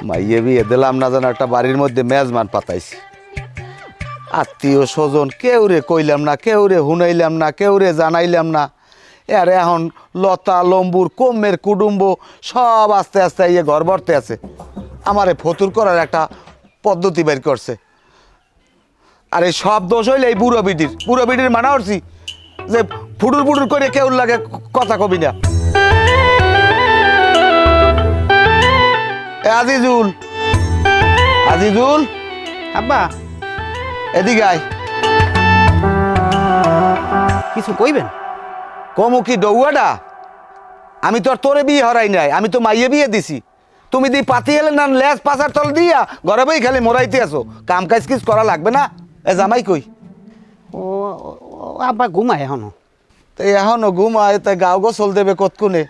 মাইয়ে বিয়ে দিলাম না যেন একটা বাড়ির মধ্যে মেজমান পাতাইছি। আত্মীয় স্বজন কেউ রে কইলাম না, কেউ রে হুনাইলাম না, কেউ রে জানাইলাম না। এর এখন লতা লম্বুর কমের কুটুম্ব সব আস্তে আস্তে ইয়ে ঘর ভরতে আছে। আমারে ফতুর করার একটা পদ্ধতি বের করছে। আর এই সব দোষ হইলে এই বুড়ো বিডির মানা করছি যে ফুটুর ফুটুর করে কেউ লাগে কথা কবি না। আজিজুল, আজিজুল আব্বা এদিকে আয়। কিছু কইবেন? কমু কি ডৌয়াডা? আমি তো আর তোরে বিয়ে হরাই নাই, আমি তো মাইয়ে বিয়ে দিছি। তুমি দি পাতি এলে না লেজ পাচার তল দিয়া ঘরে বই খালি মরাইতে আসো, কাম কাজ কিছু করা লাগবে না? এ জামাই কই? ও আব্বা ঘুমায় এখনো। তো এখনো ঘুমায়, তাই গাও গোসল দেবে কতক্ষণে?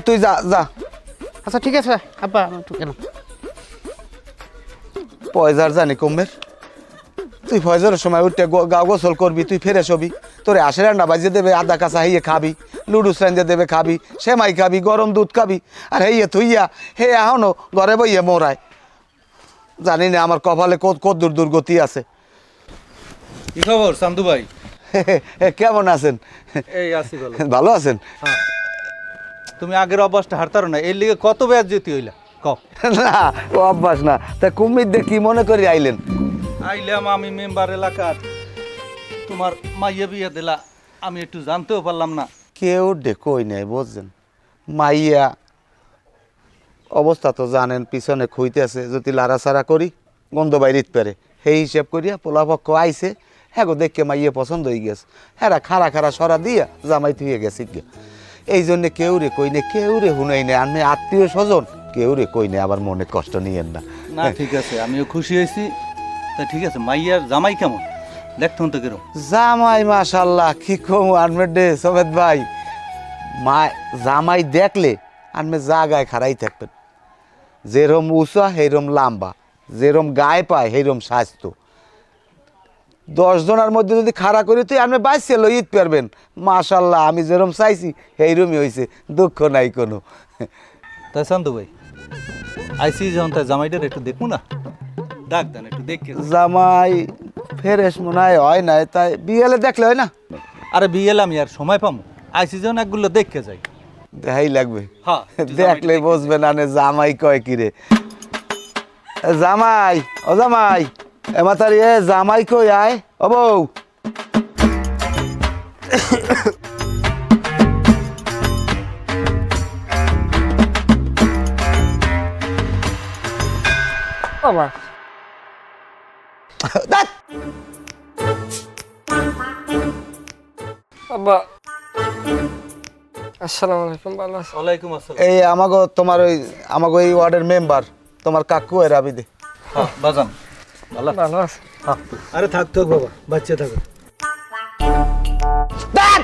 তুই যা যা। আচ্ছা ঠিক আছে আব্বা, একটু কেন পয়সার জানি কমের। তুই ফয়জরের সময় উঠে গাও গোসল করবি, তুই ফেরে শবি, তোরে আশে রান্না বাজিয়ে দেবে, আদা কাঁচা হইয়ে খাবি, লুডুস রাঞ্জে দেবে খাবি, সেমাই খাবি, গরম দুধ খাবি। আর হেয়ে থুইয়া হে এখনো ঘরে বইয়ে মোরায়। জানি না আমার কপালে কত দূর দুর্গতি আছে। কি খবর চান্দু ভাই? কেমন আছেন? এই আছি ভালো। ভালো আছেন? হ্যাঁ, তুমি আগের অভ্যাসটা হারতারো না, এর লিগে কত ব্যাজ যেতে হইলা কও। না ও অভ্যাস না। তা কুমির দিয়ে কি মনে করে আইলেন? আইলাম আমি মেম্বার এলাকার, তোমার মাইয়া বিয়া দিলা, আমি একটু জানতেও পারলাম না। কেউ কই নাই বুঝছেন। মাইয়া অবস্থা তো জানেন, পিছনে খুইতে আছে, যদি লাড়াছাড়া করি গন্ধ বাইরিত পারে। সেই হিসেব করিয়া পোলাপক্ষ আইছে, হ্যাঁ গো দেখে মাইয়ে পছন্দ হয়ে গেছে। হ্যাঁ খাড়া সরা দিয়া জামাই থুয়ে গেছে গিয়া। এই জন্যে কেউ রে কই নেই, কেউ রে হুনাই নেই। আমি আত্মীয় স্বজন কেউ রে কই নেই, আবার মনে কষ্ট নিয়েন না। না ঠিক আছে, আমিও খুশি হয়েছি। তা ঠিক আছে, মাইয়ার জামাই কেমন দেখতুন তো কেরম? জামাই মাশাল্লাহ কি কম আনমে ডে সমেত ভাই। মা জামাই দেখলে আনমে জাগায় খাড়াই থাকবেন। যেরম উঁচা সেইরম লাম্বা, যেরম গায়ে পায় সেইরম স্বাস্থ্য। 10 জনের মধ্যে যদি খাড়া করি তুই আপনি বাইসে লইতে পারবেন। মাশাল্লাহ আমি যেরম চাইছি সেইরমই হয়েছে, দুঃখ নাই কোনো। তাই চান্দু ভাই আইসি যখন তাই জামাইটার একটু দেখবো না, ডাক দেন একটু দেখে। জামাই ফেরেশ মনে হয় নাই, তাই বিয়েলে দেখলে হয় না? আরে বিয়েল আমি আর সময় পামো, আইসি যখন একগুলো দেখে যাই। দেখাই লাগবে। হ্যাঁ, দেখলে বুঝবে না নে জামাই কয় কিরে। জামাই ও জামাই, এমাতারি এ জামাই কই আয় ও বউ। বাবা ধ্যাৎ, আব্বা আসসালামু আলাইকুম, ভালো আছো? ওয়ালাইকুম আসসালাম। এই আমাগো এই ওয়ার্ডের মেম্বার তোমার কাকু এর আবিদে। হ্যাঁ বাজান ভালো। ভালো আছো? হ্যাঁ আরে থাক থাক বাবা, বাচ্চা থাকো। ধ্যাৎ!